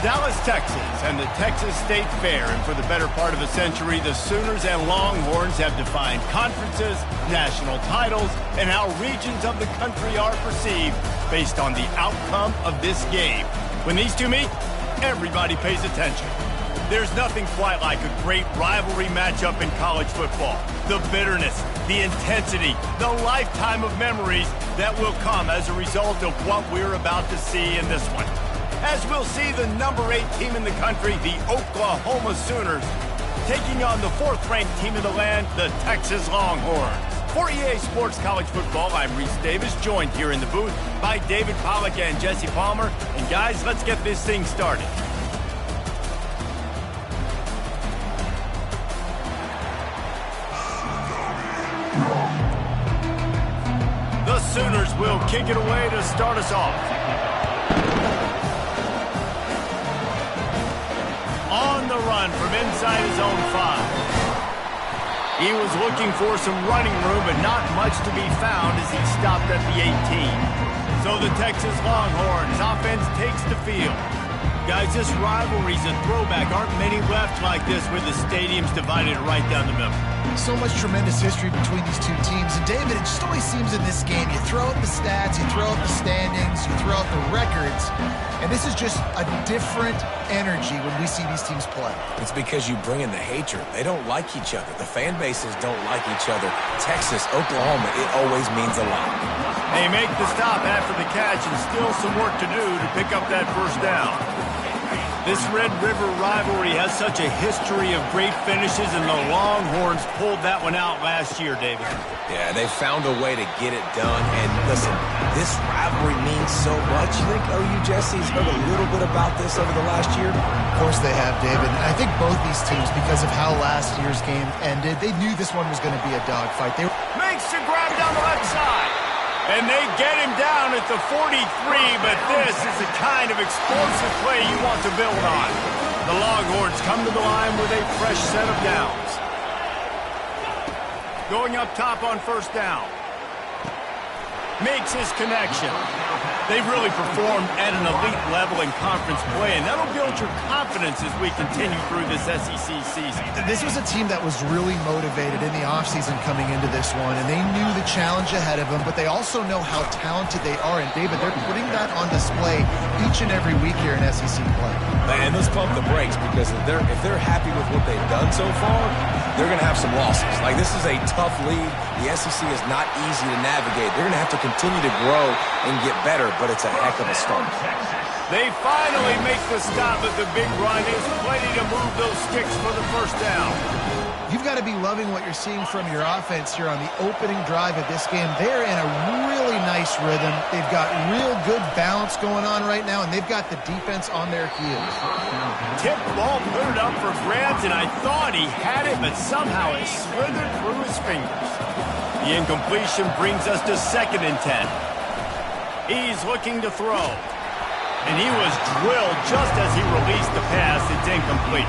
Dallas, Texas, and the Texas State Fair. And for the better part of a century, the Sooners and Longhorns have defined conferences, national titles, and how regions of the country are perceived based on the outcome of this game. When these two meet, everybody pays attention. There's nothing quite like a great rivalry matchup in college football. The bitterness, the intensity, the lifetime of memories that will come as a result of what we're about to see in this one. As we'll see the number 8 team in the country, the Oklahoma Sooners, taking on the 4th-ranked team in the land, the Texas Longhorns. For EA Sports College Football, I'm Reese Davis, joined here in the booth by David Pollack and Jesse Palmer. And guys, let's get this thing started. The Sooners will kick it away to start us off. On the run from inside his own 5. He was looking for some running room, but not much to be found as he stopped at the 18. So the Texas Longhorns offense takes the field. Guys, this rivalry's a throwback. Aren't many left like this with the stadiums divided right down the middle. So much tremendous history between these two teams. And David, it just always seems in this game, you throw out the stats, you throw out the standings, you throw out the records, and this is just a different energy when we see these teams play. It's because you bring in the hatred. They don't like each other. The fan bases don't like each other. Texas, Oklahoma, it always means a lot. They make the stop after the catch and still some work to do to pick up that first down. This Red River rivalry has such a history of great finishes, and the Longhorns pulled that one out last year, David. Yeah, they found a way to get it done. And listen, this rivalry means so much. You think OU Jesse's heard a little bit about this over the last year? Of course they have, David. And I think both these teams, because of how last year's game ended, they knew this one was going to be a dogfight. Makes the grab down the left side. And they get him down at the 43, but this is the kind of explosive play you want to build on. The Longhorns come to the line with a fresh set of downs. Going up top on first down. Makes his connection. They've really performed at an elite level in conference play, and that'll build your confidence as we continue through this SEC season. This was a team that was really motivated in the offseason coming into this one, and they knew the challenge ahead of them, but they also know how talented they are. And, David, they're putting that on display each and every week here in SEC play. And let's pump the brakes, because if they're happy with what they've done so far, they're going to have some losses. Like, this is a tough league. The SEC is not easy to navigate. They're going to have to continue to grow and get better, but it's a heck of a start. They finally make the stop at the big run. Is plenty to move those sticks for the first down. You've got to be loving what you're seeing from your offense here on the opening drive of this game. They're in a really nice rhythm. They've got real good balance going on right now, and they've got the defense on their heels. Tip ball, put it up for grabs, and I thought he had it, but somehow it slithered through his fingers. The incompletion brings us to 2nd and 10. He's looking to throw. And he was drilled just as he released the pass. It's incomplete.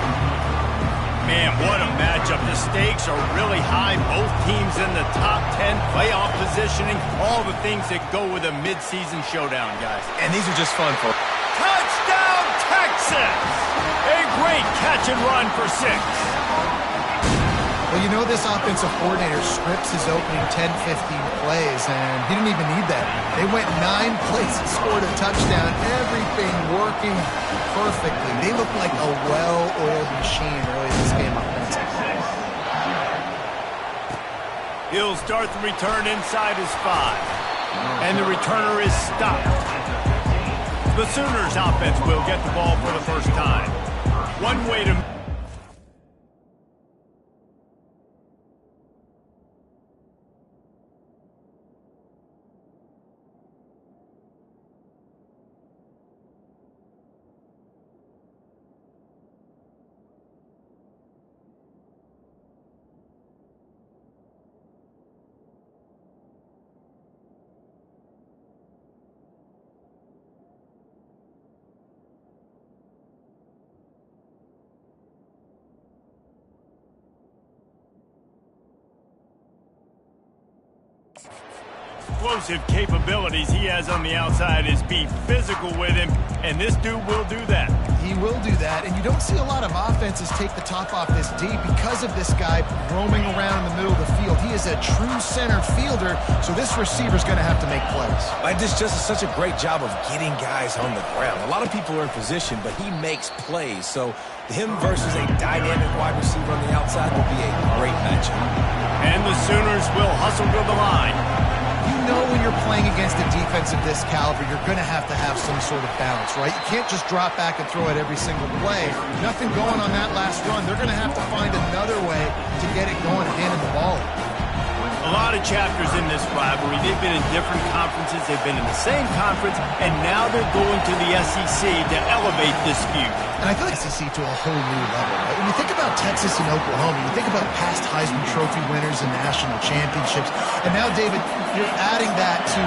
Man, what a matchup. The stakes are really high. Both teams in the top 10, playoff positioning, all the things that go with a midseason showdown, guys. And these are just fun for... Touchdown, Texas! A great catch and run for 6. Well, you know this offensive coordinator scripts his opening 10, 15 plays, and he didn't even need that. They went 9 plays and scored a touchdown, everything working perfectly. They look like a well-oiled machine early in this game offensively. He'll start the return inside his 5. And the returner is stopped. The Sooners offense will get the ball for the first time. One way to... explosive capabilities he has on the outside is be physical with him, and this dude will do that. He will do that, and you don't see a lot of offenses take the top off this D because of this guy roaming around in the middle of the field. He is a true center fielder, so this receiver's going to have to make plays. This just is such a great job of getting guys on the ground. A lot of people are in position, but he makes plays, so him versus a dynamic wide receiver on the outside will be a great matchup. And the Sooners will hustle to the line. You know when you're playing against a defense of this caliber, you're going to have some sort of balance, right? You can't just drop back and throw it every single play. Nothing going on that last run. They're going to have to find another way to get it going and handing the ball. A lot of chapters in this rivalry. They've been in different conferences. They've been in the same conference, and now they're going to the SEC to elevate this feud. And I feel like SEC to a whole new level, right? When you think about Texas and Oklahoma, you think about past Heisman Trophy winners and national championships, and now, David, you're adding that to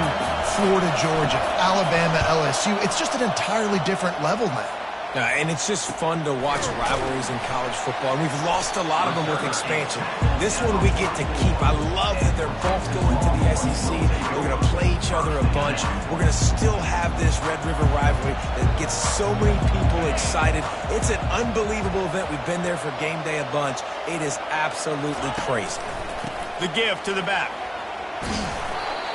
Florida, Georgia, Alabama, LSU. It's just an entirely different level now. And it's just fun to watch rivalries in college football. And we've lost a lot of them with expansion. This one we get to keep. I love that they're both going to the SEC. We're going to play each other a bunch. We're going to still have this Red River rivalry that gets so many people excited. It's an unbelievable event. We've been there for game day a bunch. It is absolutely crazy. The give to the back.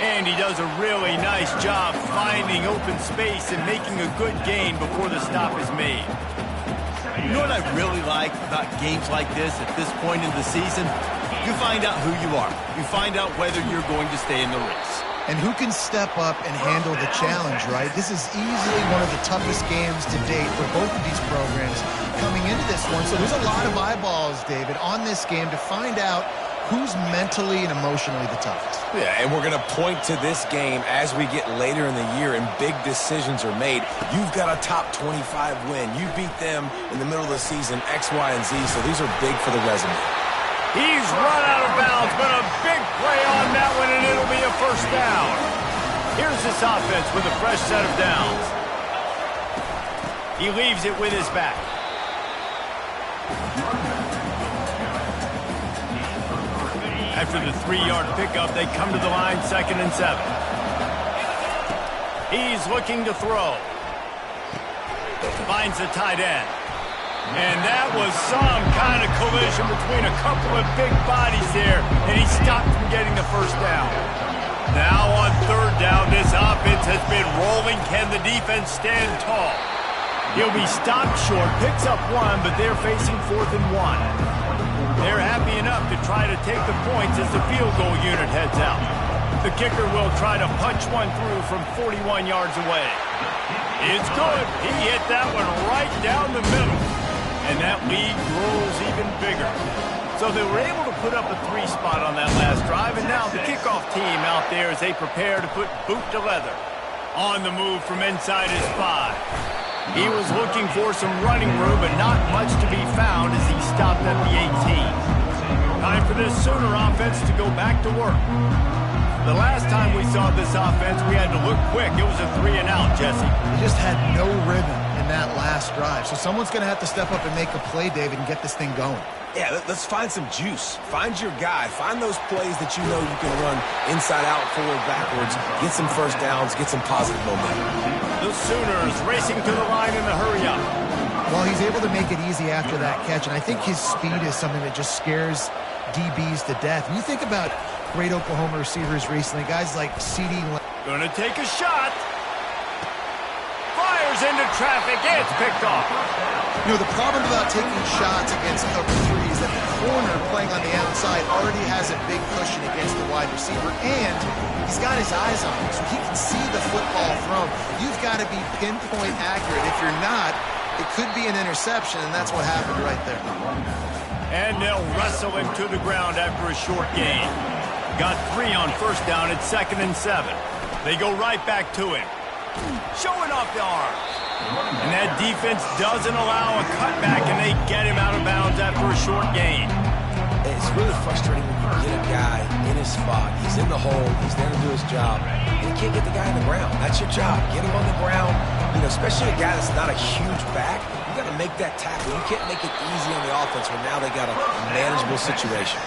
And he does a really nice job finding open space and making a good gain before the stop is made. You know what I really like about games like this at this point in the season? You find out who you are. You find out whether you're going to stay in the race. And who can step up and handle the challenge, right? This is easily one of the toughest games to date for both of these programs coming into this one. So there's a lot of eyeballs, David, on this game to find out who's mentally and emotionally the toughest. Yeah, and we're going to point to this game as we get later in the year and big decisions are made. You've got a top 25 win. You beat them in the middle of the season, X, Y, and Z, so these are big for the resume. He's run out of bounds, but a big play on that one, and it'll be a first down. Here's this offense with a fresh set of downs. He leaves it with his back. After the 3-yard pickup, they come to the line, 2nd and 7. He's looking to throw. Finds the tight end. And that was some kind of collision between a couple of big bodies there, and he stopped from getting the first down. Now on 3rd down, this offense has been rolling. Can the defense stand tall? He'll be stopped short, picks up 1, but they're facing 4th and 1. They're happy enough to try to take the points as the field goal unit heads out. The kicker will try to punch one through from 41 yards away. It's good. He hit that one right down the middle. And that lead grows even bigger. So they were able to put up a 3 spot on that last drive, and now the kickoff team out there as they prepare to put boot to leather. On the move from inside his 5. He was looking for some running room, but not much to be found as he stopped at the 18. Time for this Sooner offense to go back to work. The last time we saw this offense, we had to look quick. It was a 3-and-out, Jesse. They just had no rhythm in that last drive. So someone's going to have to step up and make a play, David, and get this thing going. Yeah, let's find some juice. Find your guy. Find those plays that you know you can run inside out, forward, backwards. Get some first downs. Get some positive momentum. The Sooners racing to the line in the hurry-up. Well, he's able to make it easy after that catch, and I think his speed is something that just scares DBs to death. When you think about great Oklahoma receivers recently, guys like C.D. Gonna take a shot. Fires into traffic. It's picked off. You know, the problem about taking shots against cover 3 is that the corner playing on the outside already has a big cushion against the wide receiver, and he's got his eyes on him, so he can see the football thrown. You've got to be pinpoint accurate. If you're not, it could be an interception, and that's what happened right there. And they'll wrestle him to the ground after a short gain. Got 3 on 1st down at 2nd and 7. They go right back to him. Showing off the arms. And that defense doesn't allow a cutback, and they get him out of bounds after a short gain. It's really frustrating when you get a guy in his spot. He's in the hole. He's there to do his job. And you can't get the guy on the ground. That's your job. Get him on the ground. You know, especially a guy that's not a huge back. You got to make that tackle. You can't make it easy on the offense when now they got a manageable situation.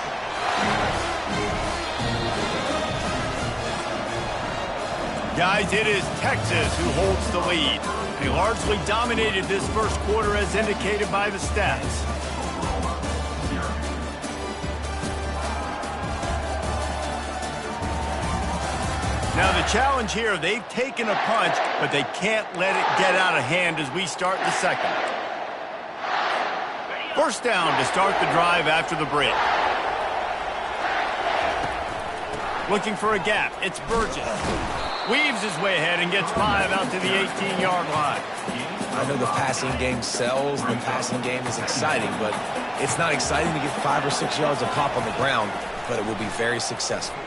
Guys, it is Texas who holds the lead. They largely dominated this first quarter as indicated by the stats. Now the challenge here, they've taken a punch, but they can't let it get out of hand as we start the second. First down to start the drive after the break. Looking for a gap, it's Burgess. Weaves his way ahead and gets 5 out to the 18-yard line. I know the passing game sells, the passing game is exciting, but it's not exciting to get 5 or 6 yards of pop on the ground, but it will be very successful.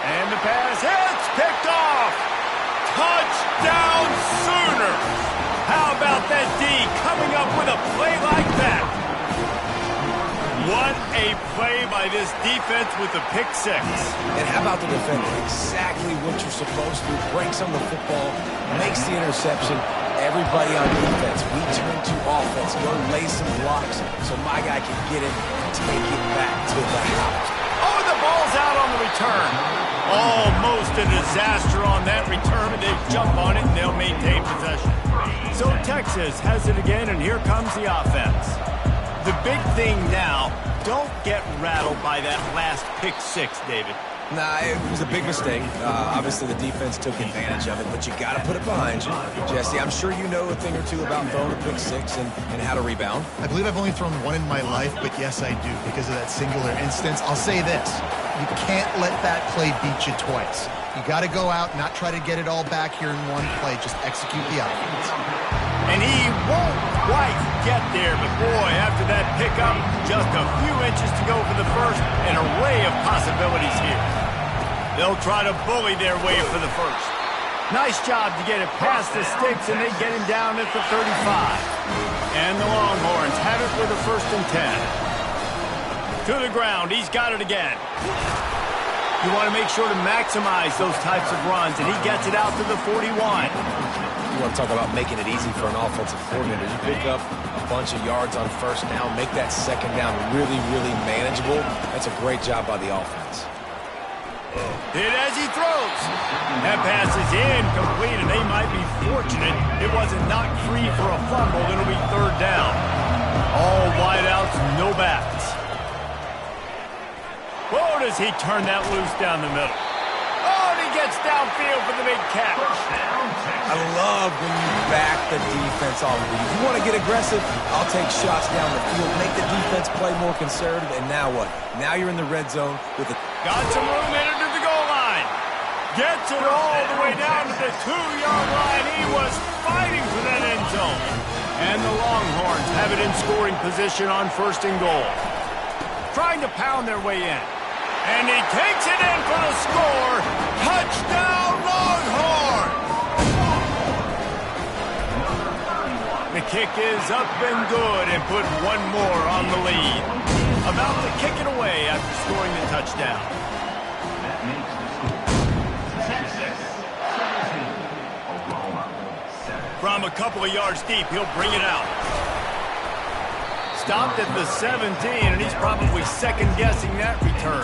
And the pass hits, picked off. Touchdown Sooners. How about that D coming up with a play like that? What a play by this defense with the pick six. And how about the defender? Exactly what you're supposed to do. Breaks on the football, makes the interception. Everybody on defense, we turn to offense. Go lay some blocks so my guy can get it and take it back to the house. Oh, the ball's out on the return. Almost a disaster on that return, but they jump on it and they'll maintain possession. So Texas has it again, and here comes the offense. The big thing now, don't get rattled by that last pick six, David. Nah, it was a big mistake. Obviously, the defense took advantage of it, but you got to put it behind you. Jesse, I'm sure you know a thing or two about throwing a pick six and how to rebound. I believe I've only thrown one in my life, but yes, I do, because of that singular instance. I'll say this. You can't let that play beat you twice. You got to go out, not try to get it all back here in one play. Just execute the offense. And he won't quite get there, but boy, after that pickup, just a few inches to go for the first, an array of possibilities here. They'll try to bully their way for the first. Nice job to get it past the sticks, and they get him down at the 35. And the Longhorns have it for the 1st and 10. To the ground, he's got it again. You want to make sure to maximize those types of runs, and he gets it out to the 41. You want to talk about making it easy for an offensive coordinator. You pick up a bunch of yards on first down, make that second down really, really manageable. That's a great job by the offense. Hit as he throws. That pass is incomplete, and they might be fortunate it wasn't knocked free for a fumble. It'll be 3rd down. All wideouts, no backs. Whoa, does he turn that loose down the middle. Oh, and he gets downfield for the big catch. I love when you back the defense off. If you want to get aggressive, I'll take shots down the field, make the defense play more conservative, and now what? Now you're in the red zone with a... Got some room headed to the goal line. Gets it all the way down to the 2-yard line. He was fighting for that end zone. And the Longhorns have it in scoring position on 1st and goal. Trying to pound their way in. And he takes it in for the score. Touchdown, Longhorns! The kick is up and good and put one more on the lead. About to kick it away after scoring the touchdown. From a couple of yards deep, he'll bring it out. Stopped at the 17, and he's probably second-guessing that return.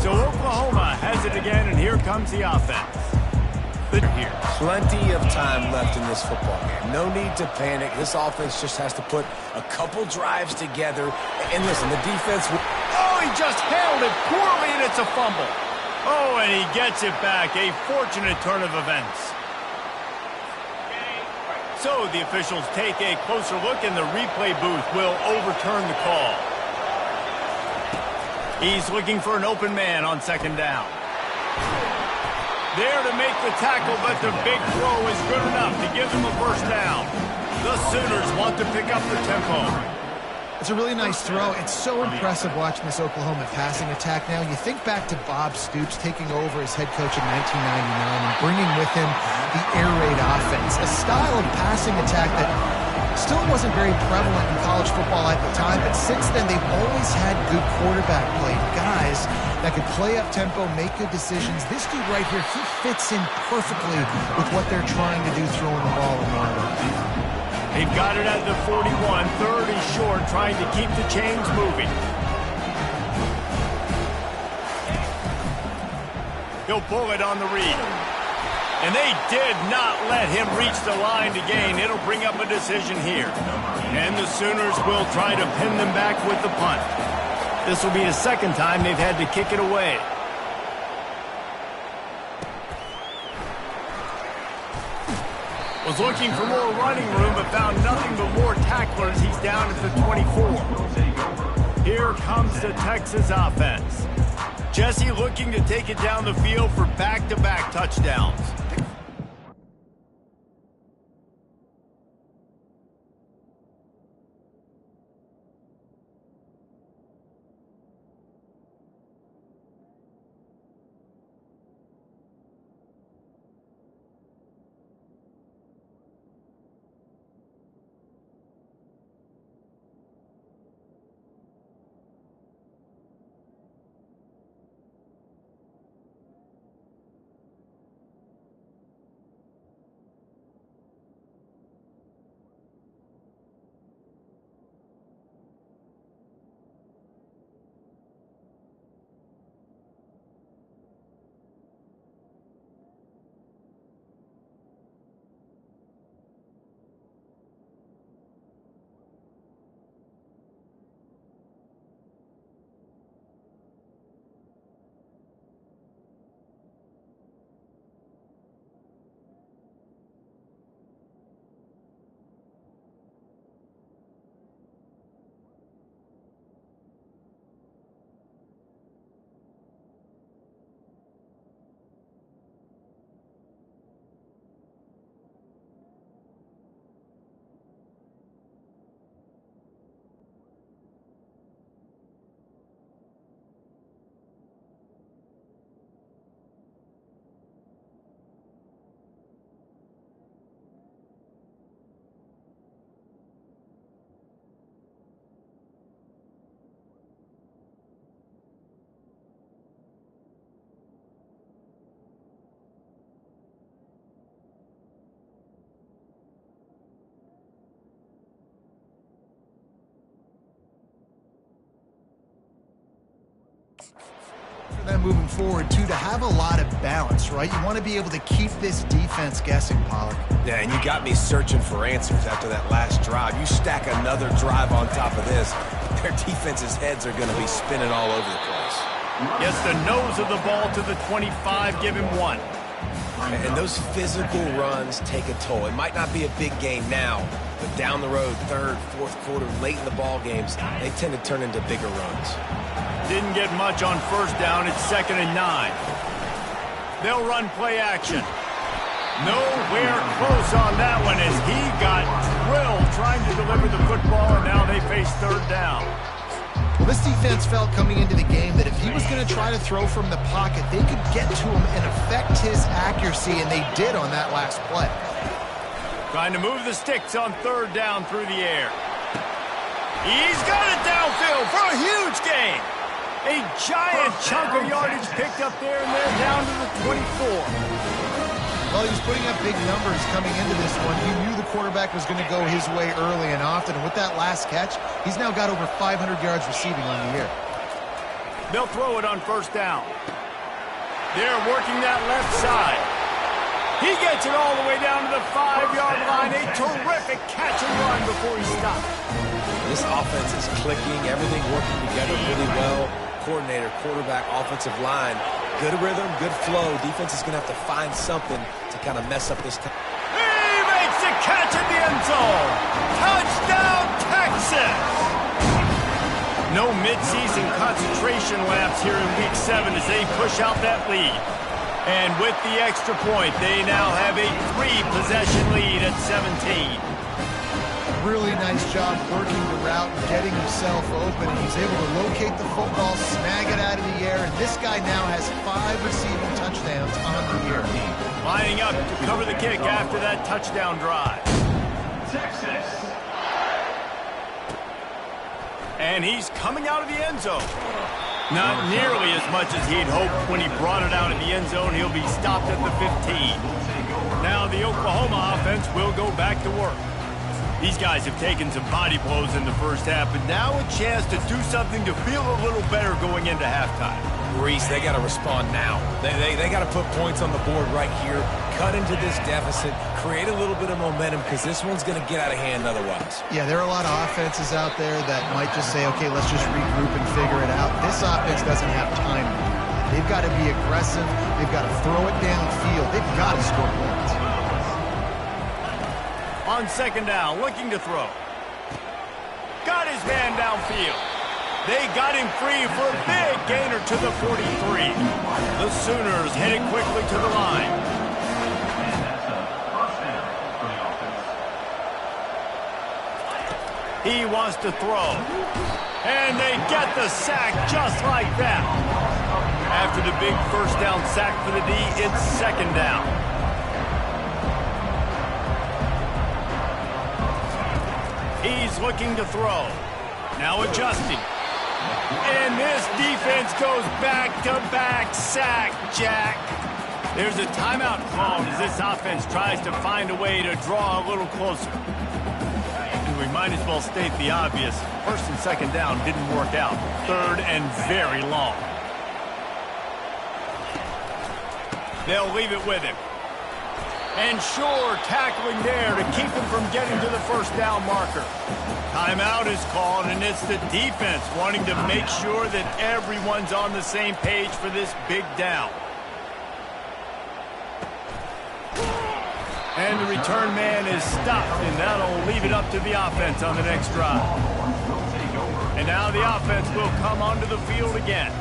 So Oklahoma has it again, and here comes the offense. Here. Plenty of time left in this football game. No need to panic. This offense just has to put a couple drives together. And listen, the defense... Oh, he just held it poorly, and it's a fumble. Oh, and he gets it back. A fortunate turn of events. So the officials take a closer look, and the replay booth will overturn the call. He's looking for an open man on 2nd down. There to make the tackle, but the big throw is good enough to give them a 1st down. The Sooners want to pick up the tempo. It's a really nice throw. It's so impressive watching this Oklahoma passing attack now. You think back to Bob Stoops taking over as head coach in 1999 and bringing with him the air raid offense, a style of passing attack that still wasn't very prevalent in college football at the time, but since then they've always had good quarterback play, guys that could play up tempo, make good decisions. This dude right here, he fits in perfectly with what they're trying to do throwing the ball around. They've got it at the 41, 3rd and short, trying to keep the chains moving. He'll pull it on the read. And they did not let him reach the line to gain. It'll bring up a decision here. And the Sooners will try to pin them back with the punt. This will be the second time they've had to kick it away. Was looking for more running room, but found nothing but more tacklers. He's down at the 24. Here comes the Texas offense. Jesse looking to take it down the field for back-to-back touchdowns. For them moving forward, too, to have a lot of balance, right? You want to be able to keep this defense guessing, Pollard. Yeah, and you got me searching for answers after that last drive. You stack another drive on top of this, their defense's heads are going to be spinning all over the place. Gets the nose of the ball to the 25, give him one. And those physical runs take a toll. It might not be a big game now, but down the road, third, fourth quarter, late in the ball games, they tend to turn into bigger runs. Didn't get much on first down. It's 2nd and 9. They'll run play action. Nowhere close on that one as he got drilled trying to deliver the football, and now they face third down. Well, this defense felt coming into the game that if he was going to try to throw from the pocket, they could get to him and affect his accuracy, and they did on that last play. Trying to move the sticks on third down through the air. He's got it downfield for a huge gain. A giant chunk of yardage picked up there, and they're down to the 24. Well, he was putting up big numbers coming into this one. He knew the quarterback was going to go his way early and often, and with that last catch, he's now got over 500 yards receiving on the year. They'll throw it on first down. They're working that left side. He gets it all the way down to the 5-yard line. A terrific catch and run before he stopped. This offense is clicking, everything working together really well. Coordinator, quarterback, offensive line. Good rhythm, good flow. Defense is going to have to find something to kind of mess up this time. He makes the catch in the end zone. Touchdown, Texas! No midseason concentration laps here in Week 7 as they push out that lead. And with the extra point, they now have a 3-possession lead at 17. Really nice job working the route and getting himself open. And he's able to locate the football, snag it out of the air, and this guy now has 5 receiving touchdowns on the year. Lining up to cover the kick after that touchdown drive. Texas. And he's coming out of the end zone. Not nearly as much as he'd hoped when he brought it out of the end zone. He'll be stopped at the 15. Now the Oklahoma offense will go back to work. These guys have taken some body blows in the first half, but now a chance to do something to feel a little better going into halftime. grease. They got to respond now. They got to put points on the board right here, cut into this deficit, create a little bit of momentum because this one's going to get out of hand otherwise. Yeah, there are a lot of offenses out there that might just say, okay, let's just regroup and figure it out. This offense doesn't have time. They've got to be aggressive. They've got to throw it downfield. They've got to score points. On second down, looking to throw. Got his man downfield. They got him free for a big gainer to the 43. The Sooners headed quickly to the line. He wants to throw. And they get the sack just like that. After the big first down sack for the D, it's second down. He's looking to throw. Now adjusting. And this defense goes back-to-back sack, Jack. There's a timeout called as this offense tries to find a way to draw a little closer. And we might as well state the obvious. First and second down didn't work out. Third and very long. They'll leave it with him. And sure, tackling there to keep him from getting to the first down marker. Timeout is called, and it's the defense wanting to make sure that everyone's on the same page for this big down. And the return man is stopped, and that'll leave it up to the offense on the next drive. And now the offense will come onto the field again.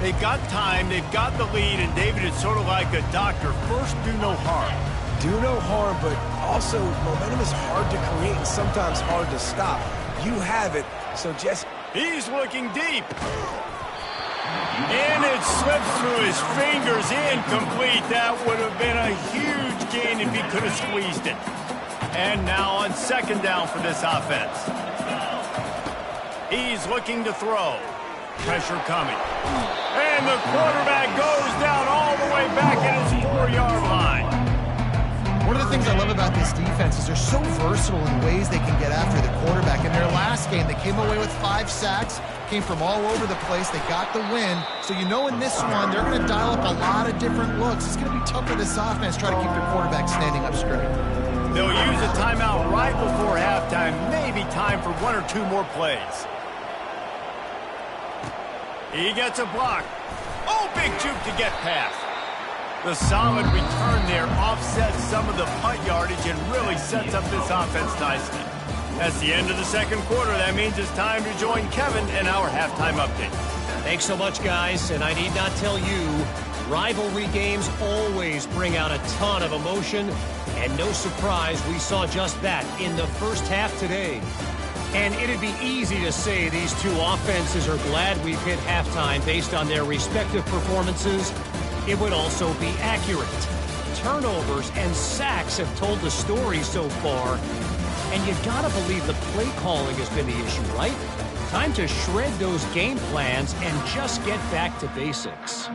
They've got time, they've got the lead, and David is sort of like a doctor. First, do no harm. Do no harm, but also momentum is hard to create and sometimes hard to stop. You have it, so Jesse. He's looking deep. And it slips through his fingers, incomplete. That would have been a huge gain if he could have squeezed it. And now on second down for this offense. He's looking to throw. Pressure coming. And the quarterback goes down all the way back at his 4-yard line. One of the things I love about this defense is they're so versatile in ways they can get after the quarterback. In their last game, they came away with 5 sacks, came from all over the place. They got the win. So you know in this one, they're going to dial up a lot of different looks. It's going to be tough for this offense to try to keep their quarterback standing up straight. They'll use a timeout right before halftime. Maybe time for 1 or 2 more plays. He gets a block. Oh, big juke to get past. The solid return there offsets some of the punt yardage and really sets up this offense nicely. That's the end of the second quarter. That means it's time to join Kevin in our halftime update. Thanks so much, guys. And I need not tell you, rivalry games always bring out a ton of emotion. And no surprise, we saw just that in the first half today. And it'd be easy to say these two offenses are glad we've hit halftime based on their respective performances. It would also be accurate. Turnovers and sacks have told the story so far. And you gotta believe the play calling has been the issue, right? Time to shred those game plans and just get back to basics.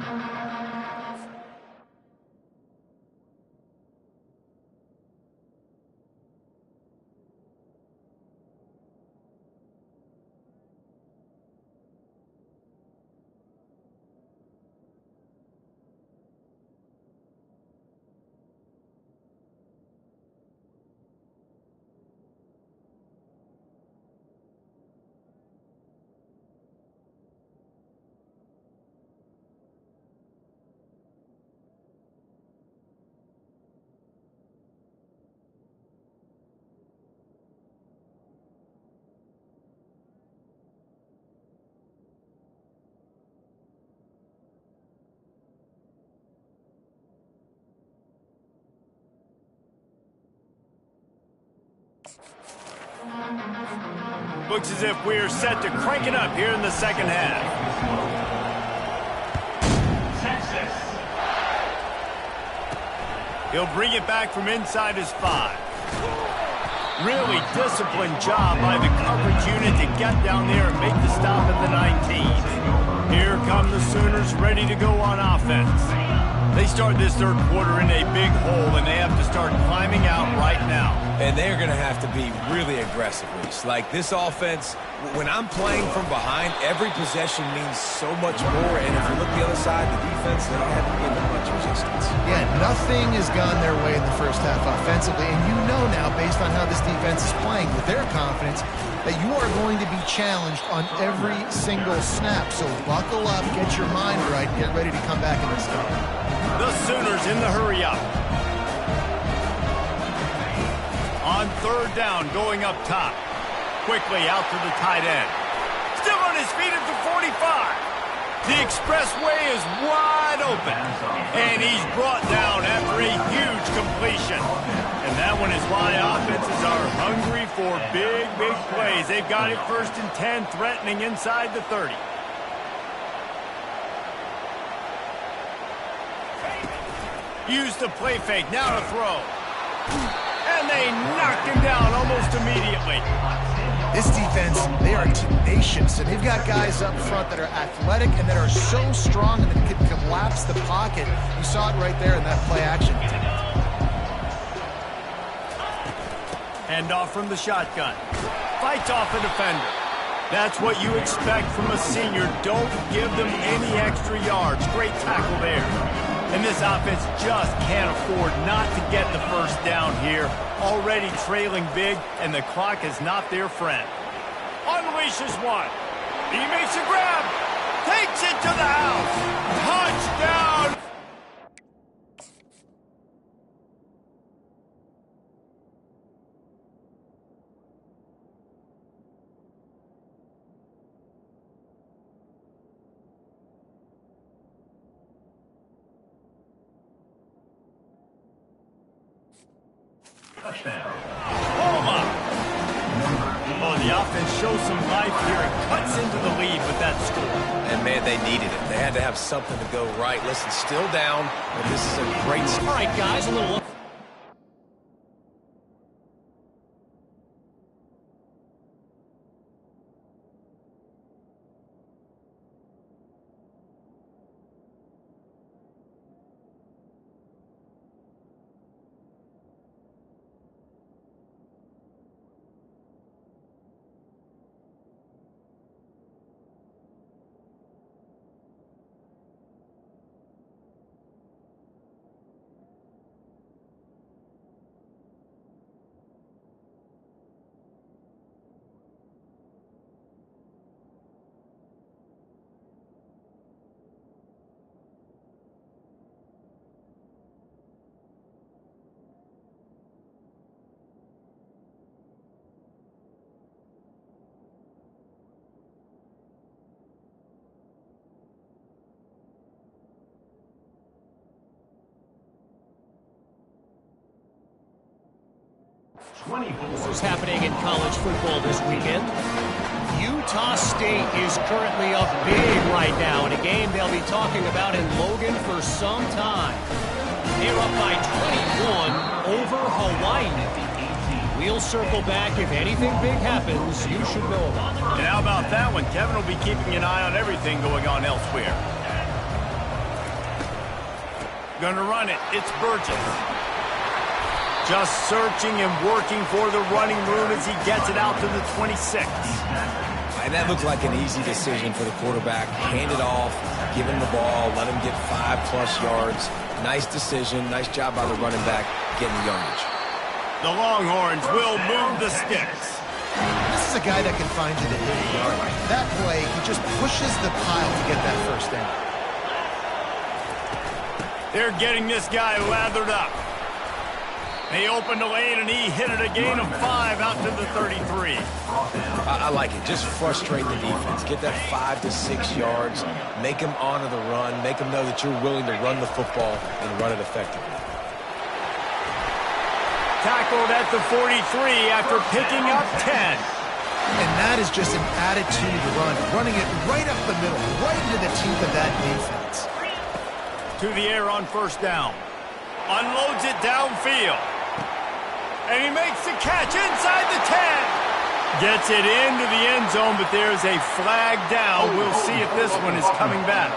Looks as if we're set to crank it up here in the second half. He'll bring it back from inside his 5. Really disciplined job by the coverage unit to get down there and make the stop at the 19. Here come the Sooners ready to go on offense. They start this third quarter in a big hole, and they have to start climbing out right now. And they're going to have to be really aggressive, Reese. Like, this offense, when I'm playing from behind, every possession means so much more. And if you look the other side, the defense, they haven't given much resistance. Yeah, nothing has gone their way in the first half offensively. And you know now, based on how this defense is playing with their confidence, that you are going to be challenged on every single snap. So buckle up, get your mind right, get ready to come back in this game. The Sooners in the hurry up. On third down, going up top. Quickly out to the tight end. Still on his feet at the 45. The expressway is wide open. And he's brought down after a huge completion. And that one is why offenses are hungry for big, big plays. They've got it 1st and 10, threatening inside the 30. Use the play fake, now to throw. And they knocked him down almost immediately. This defense, they are tenacious, and they've got guys up front that are athletic and that are so strong and that can collapse the pocket. You saw it right there in that play action. Hand off from the shotgun. Fights off a defender. That's what you expect from a senior. Don't give them any extra yards. Great tackle there. And this offense just can't afford not to get the first down here. Already trailing big, and the clock is not their friend. Unleashes one. He makes a grab. Takes it to the house. Touchdown. Oh, the offense shows some life here and cuts into the lead with that score. And, man, they needed it. They had to have something to go right. Listen, still down, but this is a great start. All right, guys, a little... This is happening in college football this weekend. Utah State is currently up big right now in a game they'll be talking about in Logan for some time. They're up by 21 over Hawaii. We'll circle back if anything big happens you should know about. And how about that one? Kevin will be keeping an eye on everything going on elsewhere. Gonna run it. It's Burgess. Just searching and working for the running room as he gets it out to the 26. And that looked like an easy decision for the quarterback. Hand it off, give him the ball, let him get 5+ yards. Nice decision. Nice job by the running back getting the yardage. The Longhorns will move the sticks. This is a guy that can find you the 80-yard line. That play, he just pushes the pile to get that first down. They're getting this guy lathered up. They opened the lane, and he hit it a gain of 5 out to the 33. I like it. Just frustrate the defense. Get that 5 to 6 yards. Make them honor the run. Make them know that you're willing to run the football and run it effectively. Tackled at the 43 after picking up 10. And that is just an attitude run. Running it right up the middle, right into the teeth of that defense. To the air on first down. Unloads it downfield. And he makes the catch inside the 10. Gets it into the end zone, but there's a flag down. We'll see if this one is coming back.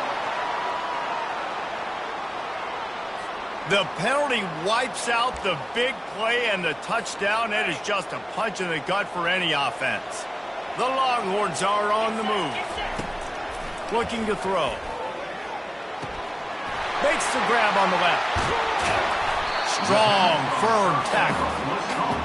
The penalty wipes out the big play and the touchdown. That is just a punch in the gut for any offense. The Longhorns are on the move. Looking to throw. Makes the grab on the left. Strong, firm tackle.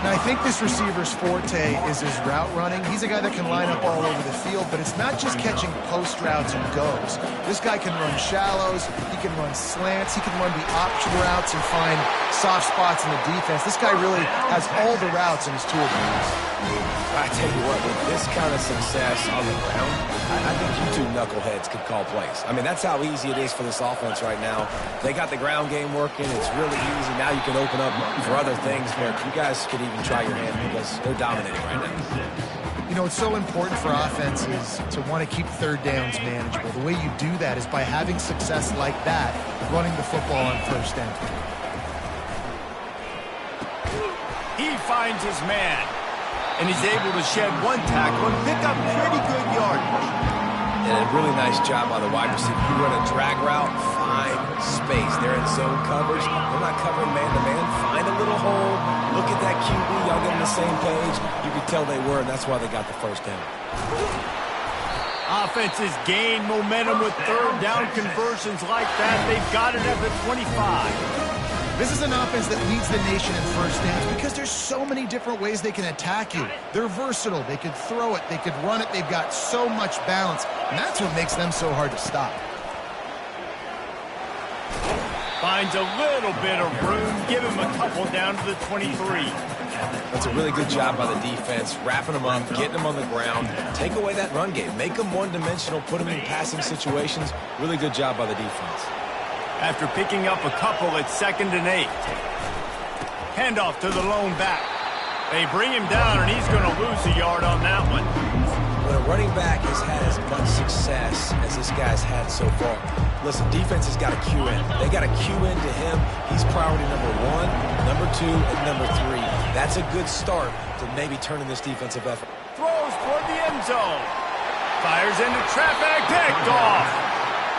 Now, I think this receiver's forte is his route running. He's a guy that can line up all over the field, but it's not just catching post routes and goes. This guy can run shallows, he can run slants, he can run the option routes and find soft spots in the defense. This guy really has all the routes in his toolbox. I tell you what, with this kind of success on the ground, I think you two knuckleheads could call plays. I mean, that's how easy it is for this offense right now. They got the ground game working. It's really easy. Now you can open up for other things where you guys could even try your hand because they're dominating right now. You know, it's so important for offenses to want to keep third downs manageable. The way you do that is by having success like that, running the football on first down. He finds his man, and he's able to shed one tackle and pick up pretty good yardage. And a really nice job by the wide receiver. You run a drag route, find space. They're in zone coverage. They're not covering man-to-man. Find a little hole. Look at that QB. Y'all get on the same page. You could tell they were, and that's why they got the first down. Offenses gain momentum with third down conversions like that. They've got it at the 25. This is an offense that leads the nation in first downs because there's so many different ways they can attack you. They're versatile. They could throw it. They could run it. They've got so much balance, and that's what makes them so hard to stop. Finds a little bit of room. Give him a couple down to the 23. That's a really good job by the defense, wrapping them up, getting them on the ground. Take away that run game. Make them one-dimensional, put them in passing situations. Really good job by the defense. After picking up a couple, it's 2nd and 8. Handoff to the lone back. They bring him down, and he's going to lose a yard on that one. When a running back has had as much success as this guy's had so far, listen, defense has got to cue in. They got to cue in to him. He's priority number 1, number 2, and number 3. That's a good start to maybe turning this defensive effort. Throws toward the end zone. Fires into traffic. Picked off.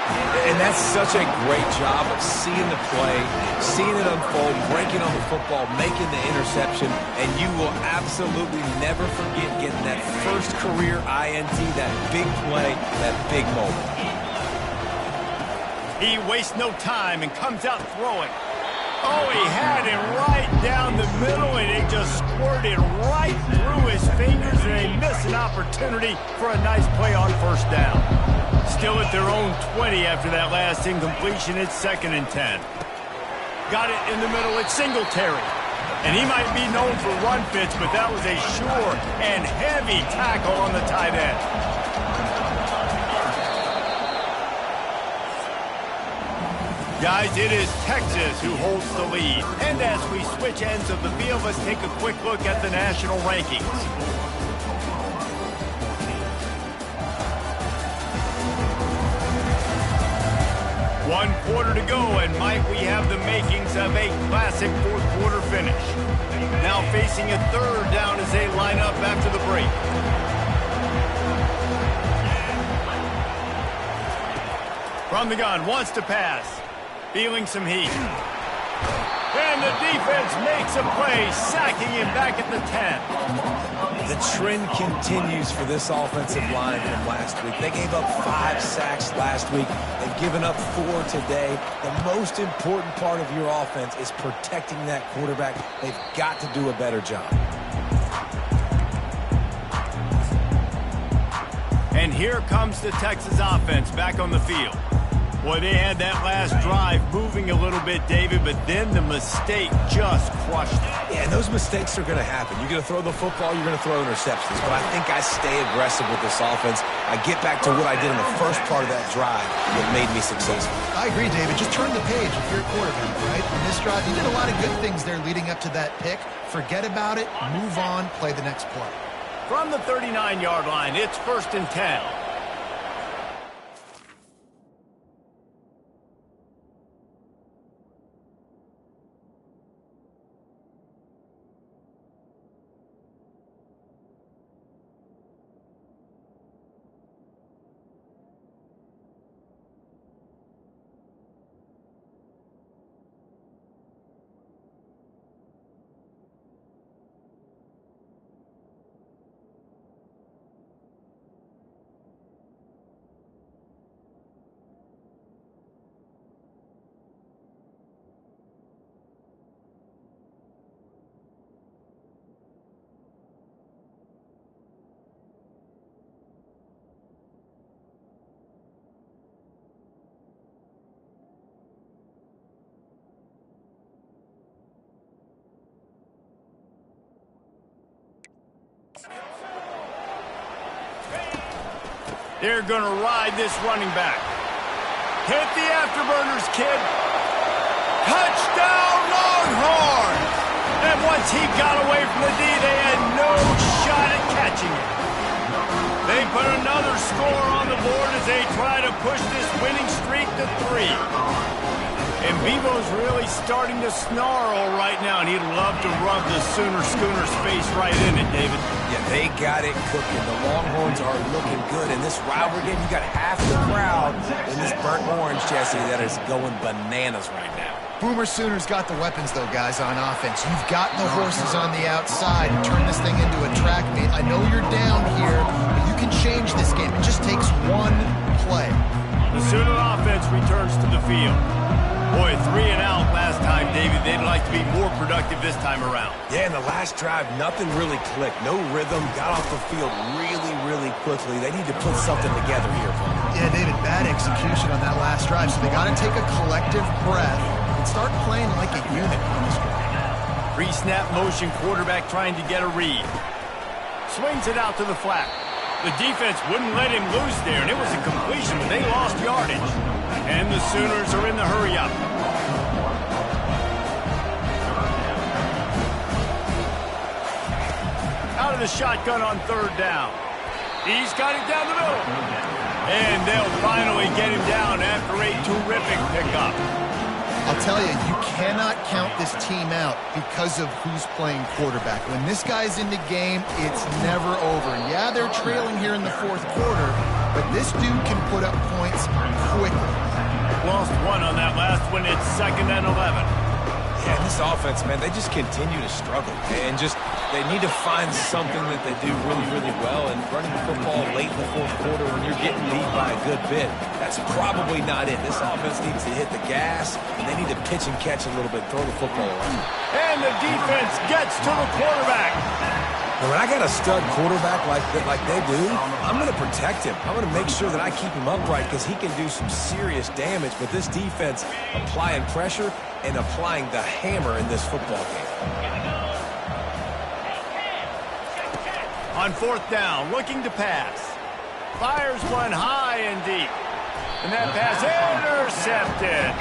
And that's such a great job of seeing the play, seeing it unfold, breaking on the football, making the interception, and you will absolutely never forget getting that first career INT, that big play, that big moment. He wastes no time and comes out throwing. Oh, he had it right down the middle, and it just squirted right through his fingers, and they miss an opportunity for a nice play on first down. Still at their own 20 after that last incompletion. It's 2nd and 10. Got it in the middle. It's Singletary. And he might be known for run fits, but that was a sure and heavy tackle on the tight end. Guys, it is Texas who holds the lead. And as we switch ends of the field, let's take a quick look at the national rankings. One quarter to go, and might we have the makings of a classic fourth-quarter finish. Now facing a third down as they line up after the break. From the gun, wants to pass. Feeling some heat. And the defense makes a play, sacking him back at the 10. The trend continues for this offensive line from last week. They gave up 5 sacks last week. They've given up 4 today. The most important part of your offense is protecting that quarterback. They've got to do a better job. And here comes the Texas offense back on the field. Boy, they had that last drive moving a little bit, David, but then the mistake just crushed it. Yeah, and those mistakes are going to happen. You're going to throw the football, you're going to throw interceptions. But I think I stay aggressive with this offense. I get back to what I did in the first part of that drive that made me successful. I agree, David. Just turn the page if you're a quarterback, right? In this drive, you did a lot of good things there leading up to that pick. Forget about it, move on, play the next play. From the 39-yard line, it's 1st and 10. They're going to ride this running back. Hit the afterburners, kid. Touchdown, Longhorns! And once he got away from the D, they had no shot at catching it. They put another score on the board as they try to push this winning streak to 3. And Bevo's really starting to snarl right now, and he'd love to rub the Sooner Schooner's face right in it, David. Yeah, they got it cooking. The Longhorns are looking good. In this rivalry game, you got half the crowd in this burnt orange, Jesse, that is going bananas right now. Boomer Sooners got the weapons, though, guys, on offense. You've got the horses on the outside. Turn this thing into a track meet. I know you're down here, but you can change this game. It just takes one play. The Sooner offense returns to the field. Boy, 3 and out last time, David. They'd like to be more productive this time around. Yeah, in the last drive, nothing really clicked. No rhythm. Got off the field really, really quickly. They need to put something together here, Paul. Yeah, David, bad execution on that last drive, so they got to take a collective breath and start playing like a unit on this one. Pre-snap motion, quarterback trying to get a read. Swings it out to the flat. The defense wouldn't let him loose there, and it was a completion, but they lost yardage. And the Sooners are in the hurry-up. Out of the shotgun on 3rd down. He's got it down the middle. And they'll finally get him down after a terrific pickup. I'll tell you, you cannot count this team out because of who's playing quarterback. When this guy's in the game, it's never over. Yeah, they're trailing here in the 4th quarter, but this dude can put up points quickly. Lost 1 on that last one. It's 2nd and 11. Yeah, this offense, man, they just continue to struggle. And they need to find something that they do really, really well. And running the football late in the 4th quarter when you're getting beat by a good bit, that's probably not it. This offense needs to hit the gas, and they need to pitch and catch a little bit, throw the football around. And the defense gets to the quarterback. And when I got a stud quarterback like they do, I'm going to protect him. I'm going to make sure that I keep him upright because he can do some serious damage. But this defense applying pressure and applying the hammer in this football game. On 4th down, looking to pass. Fires one high and deep. And that pass intercepted.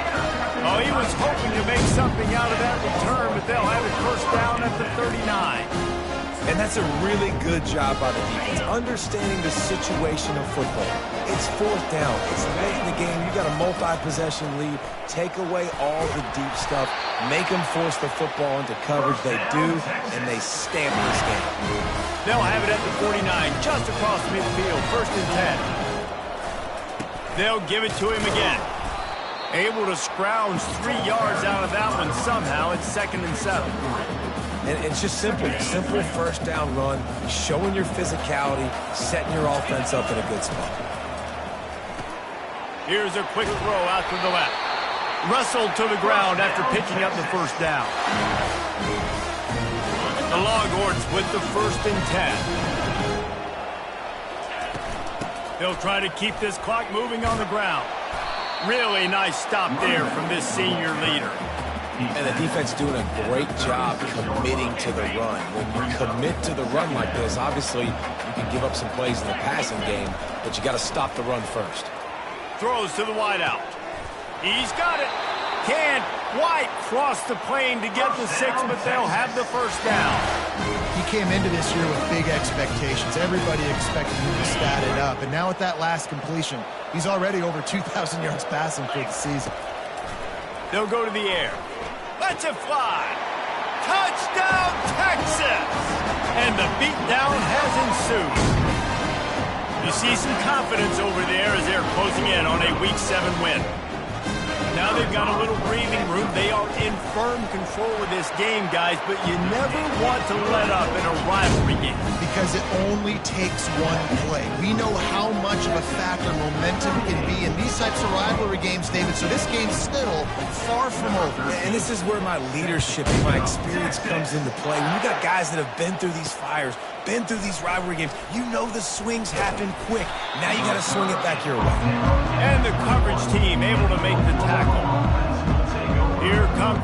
Oh, he was hoping to make something out of that return, but they'll have it 1st down at the 39. And that's a really good job by the defense, understanding the situation of football. It's 4th down. It's late in the game. You got a multi-possession lead. Take away all the deep stuff. Make them force the football into coverage. They do, and they stamp this game. They'll have it at the 49, just across midfield, 1st and 10. They'll give it to him again. Able to scrounge 3 yards out of that one somehow. It's 2nd and 7. And it's just simple 1st down run, showing your physicality, setting your offense up in a good spot. Here's a quick throw out to the left. Wrestled to the ground after picking up the 1st down. The Longhorns with the 1st and 10. They'll try to keep this clock moving on the ground. Really nice stop there from this senior leader. And the defense doing a great job committing to the run. When you commit to the run like this, obviously you can give up some plays in the passing game, but you got to stop the run first. Throws to the wideout. He's got it. Can't quite cross the plane to get the 6, but they'll have the 1st down. He came into this year with big expectations. Everybody expected him to stat it up. And now with that last completion, he's already over 2,000 yards passing for the season. They'll go to the air. Let's it fly. Touchdown, Texas! And the beatdown has ensued. You see some confidence over there as they're closing in on a Week 7 win. Now they've got a little breathing room. They are in firm control of this game, guys, but you never want to let up in a rivalry game. Because it only takes one play. We know how much of a factor momentum can be in these types of rivalry games, David, so this game's still far from over. And this is where my leadership and my experience comes into play. When you got guys that have been through these fires, been through these rivalry games, you know the swings happen quick. Now you got to swing it back your way. And the coverage team able to make the tackle. Here comes...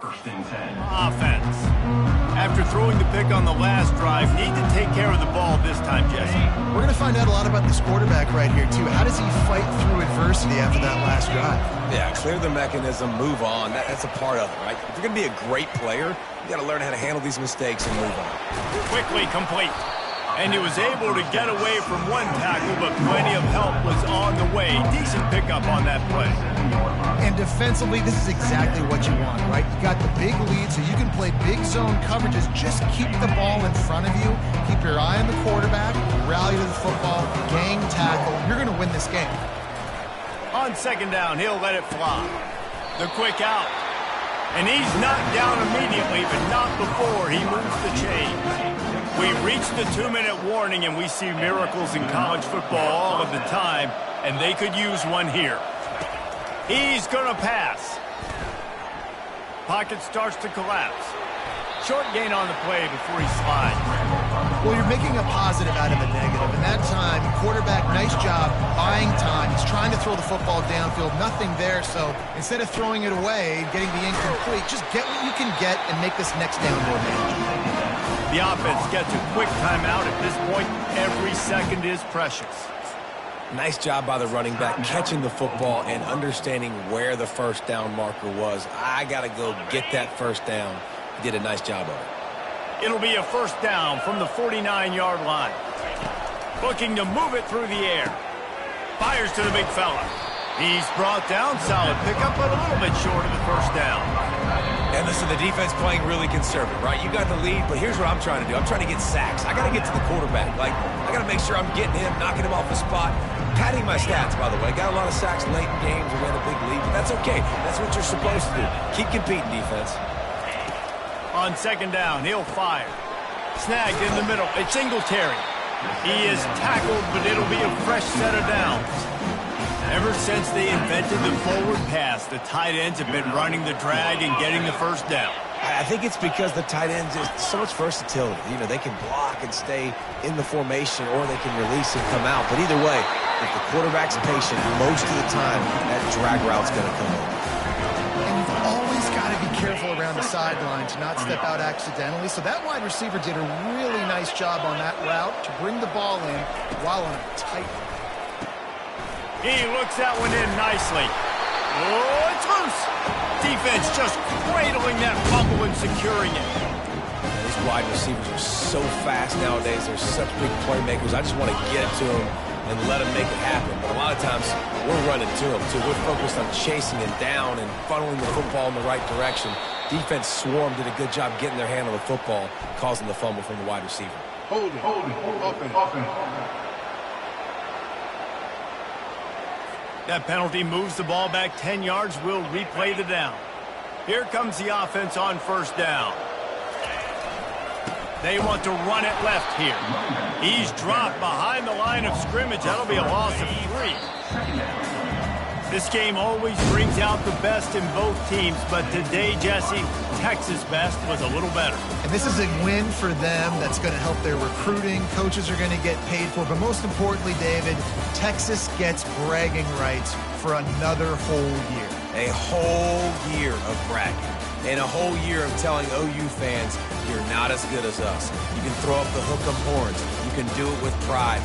Offense. After throwing the pick on the last drive, need to take care of the ball this time, Jesse. We're going to find out a lot about this quarterback right here, too. How does he fight through adversity after that last drive? Yeah, clear the mechanism, move on. That's a part of it, right? If you're going to be a great player, you got to learn how to handle these mistakes and move on. Quickly complete. And he was able to get away from one tackle, but plenty of help was on the way. Decent pickup on that play. And defensively, this is exactly what you want, right? You got the big lead, so you can play big zone coverages. Just keep the ball in front of you. Keep your eye on the quarterback. Rally to the football. Gang tackle. You're going to win this game. On second down, he'll let it fly. The quick out. And he's knocked down immediately, but not before he moves the chains. We've reached the 2-minute warning, and we see miracles in college football all of the time, and they could use one here. He's going to pass. Pocket starts to collapse. Short gain on the play before he slides. Well, you're making a positive out of a negative, and that time, quarterback, nice job buying time. He's trying to throw the football downfield, nothing there, so instead of throwing it away, getting the incomplete, just get what you can get and make this next down more manageable. The offense gets a quick timeout. At this point, every second is precious. Nice job by the running back, catching the football and understanding where the first down marker was. I got to go get that first down. He did a nice job of it. It'll be a first down from the 49-yard line. Looking to move it through the air. Fires to the big fella. He's brought down. Solid pickup, but a little bit short of the first down. And listen, the defense playing really conservative, right? You got the lead, but here's what I'm trying to do. I'm trying to get sacks. I got to get to the quarterback. I got to make sure I'm getting him, knocking him off the spot. Padding my stats, by the way. Got a lot of sacks late in games. We had a big lead, but that's okay. That's what you're supposed to do. Keep competing, defense. On second down, he'll fire. Snagged in the middle. It's Singletary. He is tackled, but it'll be a fresh set of downs. Ever since they invented the forward pass, the tight ends have been running the drag and getting the first down. I think it's because the tight ends is so much versatility. You know, they can block and stay in the formation, or they can release and come out. But either way, if the quarterback's patient, most of the time, that drag route's going to come over. And you've always got to be careful around the sideline to not step out accidentally. So that wide receiver did a really nice job on that route to bring the ball in while on a tight. He looks that one in nicely. Oh, it's loose. Defense just cradling that fumble and securing it. These wide receivers are so fast nowadays. They're such big playmakers. I just want to get it to them and let them make it happen. But a lot of times, we're running to them, too. We're focused on chasing and down and funneling the football in the right direction. Defense swarmed, did a good job getting their hand on the football, causing the fumble from the wide receiver. Hold it, open. That penalty moves the ball back 10 yards. We'll replay the down. Here comes the offense on first down. They want to run it left here. He's dropped behind the line of scrimmage. That'll be a loss of 3. This game always brings out the best in both teams, but today, Jesse, Texas' best was a little better. And this is a win for them that's going to help their recruiting. Coaches are going to get paid for. But most importantly, David, Texas gets bragging rights for another whole year. A whole year of bragging. And a whole year of telling OU fans, you're not as good as us. You can throw up the hook 'em horns. You can do it with pride.